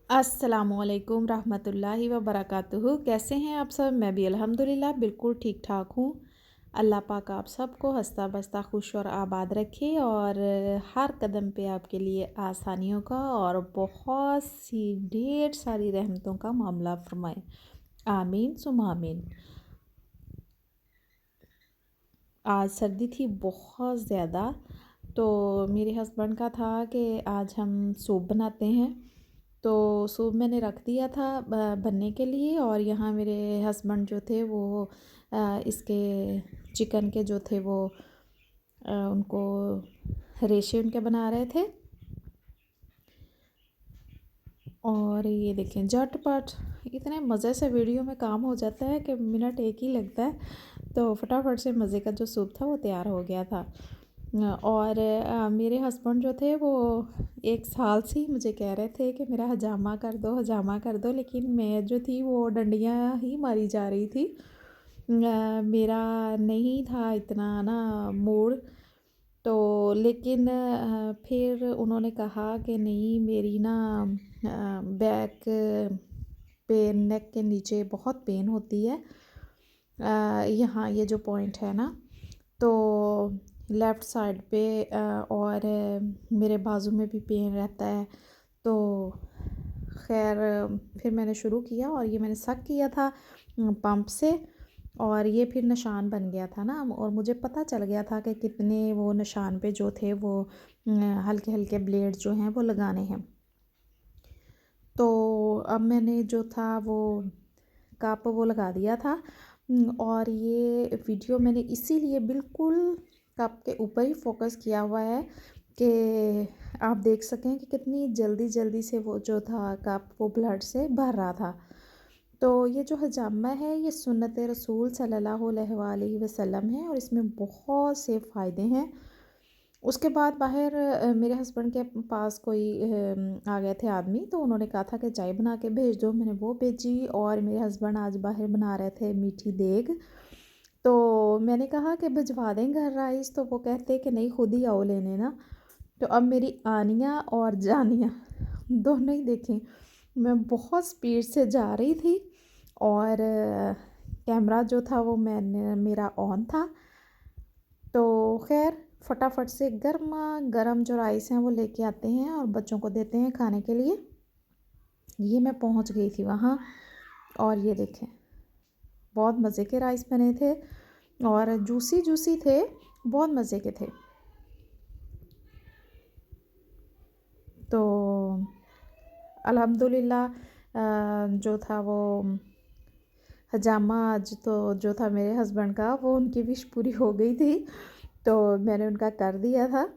अस्सलामुअलैकुम रहमतुल्लाहि व बरकातुहू। कैसे हैं आप सब? मैं भी अल्हम्दुलिल्लाह बिल्कुल ठीक ठाक हूँ। अल्लाह पाक आप सबको हंसता बसता खुश और आबाद रखे और हर कदम पे आपके लिए आसानियों का और बहुत सी ढेर सारी रहमतों का मामला फरमाए। आमीन सुम आमीन। आज सर्दी थी बहुत ज़्यादा, तो मेरे हस्बैंड का था कि आज हम सूप बनाते हैं। तो सूप मैंने रख दिया था बनने के लिए, और यहाँ मेरे हस्बैंड जो थे वो इसके चिकन के जो थे वो उनको रेशे उनके बना रहे थे। और ये देखें झटपट इतने मज़े से वीडियो में काम हो जाता है कि मिनट एक ही लगता है। तो फटाफट से मज़े का जो सूप था वो तैयार हो गया था। और मेरे हस्बैंड जो थे वो एक साल से ही मुझे कह रहे थे कि मेरा हजामा कर दो, हजामा कर दो, लेकिन मैं जो थी वो डंडियाँ ही मारी जा रही थी। मेरा नहीं था इतना ना मूड। तो लेकिन फिर उन्होंने कहा कि नहीं, मेरी ना बैक पेन, नेक के नीचे बहुत पेन होती है। यहाँ ये जो पॉइंट है ना, तो लेफ़्ट साइड पे और मेरे बाजू में भी पेन रहता है। तो खैर फिर मैंने शुरू किया और ये मैंने सक किया था पंप से, और ये फिर निशान बन गया था ना, और मुझे पता चल गया था कि कितने वो निशान पे जो थे वो हल्के हल्के ब्लेड जो हैं वो लगाने हैं। तो अब मैंने जो था वो कप वो लगा दिया था। और ये वीडियो मैंने इसीलिए बिल्कुल कप के ऊपर ही फोकस किया हुआ है कि आप देख सकें कि कितनी जल्दी जल्दी से वो जो था कप वो ब्लड से भर रहा था। तो ये जो हजामा है ये सुन्नत रसूल सल्लल्लाहु अलैहि वसल्लम है, और इसमें बहुत से फ़ायदे हैं। उसके बाद बाहर मेरे हस्बैंड के पास कोई आ गए थे आदमी, तो उन्होंने कहा था कि चाय बना के भेज दो। मैंने वो भेजी, और मेरे हस्बैंड आज बाहर बना रहे थे मीठी देग। तो मैंने कहा कि भिजवा दें घर राइस, तो वो कहते कि नहीं, खुद ही आओ लेने ना। तो अब मेरी आनियाँ और जानियाँ दोनों ही देखें। मैं बहुत स्पीड से जा रही थी, और कैमरा जो था वो मैंने मेरा ऑन था। तो खैर फटाफट से गर्मा गर्म जो राइस हैं वो लेके आते हैं और बच्चों को देते हैं खाने के लिए। ये मैं पहुंच गई थी वहाँ, और ये देखें बहुत मज़े के राइस बने थे और जूसी जूसी थे, बहुत मज़े के थे। तो अल्हम्दुलिल्लाह जो था वो हजामा आज तो जो था मेरे हस्बैंड का, वो उनकी विश पूरी हो गई थी, तो मैंने उनका कर दिया था।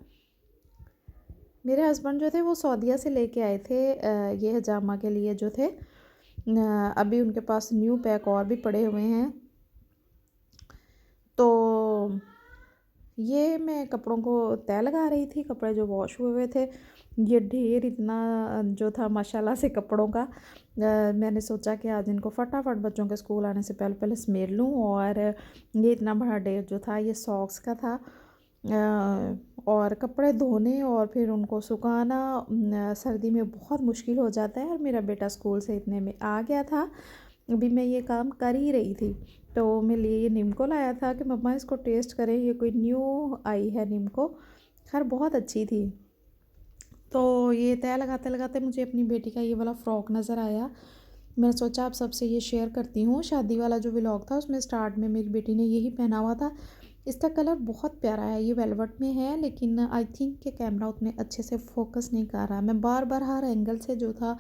मेरे हस्बैंड जो थे वो सऊदीया से लेके आए थे ये हजामा के लिए जो थे। अभी उनके पास न्यू पैक और भी पड़े हुए हैं। तो ये मैं कपड़ों को तय लगा रही थी, कपड़े जो वॉश हुए हुए थे। ये ढेर इतना जो था माशाल्लाह से कपड़ों का, मैंने सोचा कि आज इनको फटाफट बच्चों के स्कूल आने से पहले पहले समेट लूँ। और ये इतना बड़ा ढेर जो था ये सॉक्स का था। और कपड़े धोने और फिर उनको सुखाना सर्दी में बहुत मुश्किल हो जाता है, और मेरा बेटा स्कूल से इतने में आ गया था। अभी मैं ये काम कर ही रही थी, तो मेरे लिए ये निम्को लाया था कि मम्मा इसको टेस्ट करें, ये कोई न्यू आई है निम्को। खैर बहुत अच्छी थी। तो ये तय लगाते लगाते मुझे अपनी बेटी का ये वाला फ़्रॉक नज़र आया। मैंने सोचा आप सबसे ये शेयर करती हूँ। शादी वाला जो व्लॉग था उसमें स्टार्ट में मेरी बेटी ने यही पहना हुआ था। इसका कलर बहुत प्यारा है, ये वेलवेट में है, लेकिन आई थिंक कि कैमरा उतने अच्छे से फोकस नहीं कर रहा। मैं बार बार हर एंगल से जो था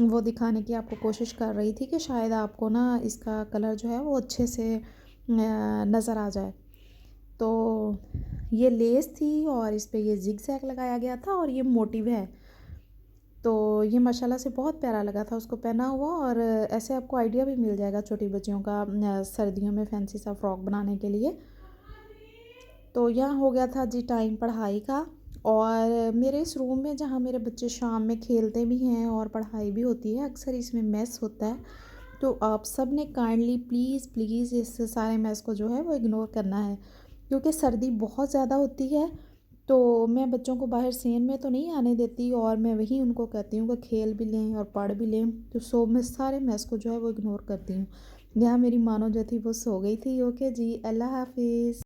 वो दिखाने की आपको कोशिश कर रही थी कि शायद आपको ना इसका कलर जो है वो अच्छे से नज़र आ जाए। तो ये लेस थी और इस पे ये जिग जैग लगाया गया था, और ये मोटिव है। तो ये माशाल्लाह से बहुत प्यारा लगा था उसको पहना हुआ। और ऐसे आपको आइडिया भी मिल जाएगा छोटी बच्चियों का सर्दियों में फैंसी सा फ्रॉक बनाने के लिए। तो यहाँ हो गया था जी टाइम पढ़ाई का। और मेरे इस रूम में जहाँ मेरे बच्चे शाम में खेलते भी हैं और पढ़ाई भी होती है, अक्सर इसमें मेस होता है। तो आप सब ने काइंडली प्लीज़ प्लीज़ इस सारे मेस को जो है वो इग्नोर करना है, क्योंकि सर्दी बहुत ज़्यादा होती है। तो मैं बच्चों को बाहर सेन में तो नहीं आने देती और मैं वहीं उनको कहती हूँ कि खेल भी लें और पढ़ भी लें। तो सो मैं सारे मैस को जो है वो इग्नोर करती हूँ। यहाँ मेरी मानो जो थी वो सो गई थी। ओके जी, अल्लाह हाफिज़।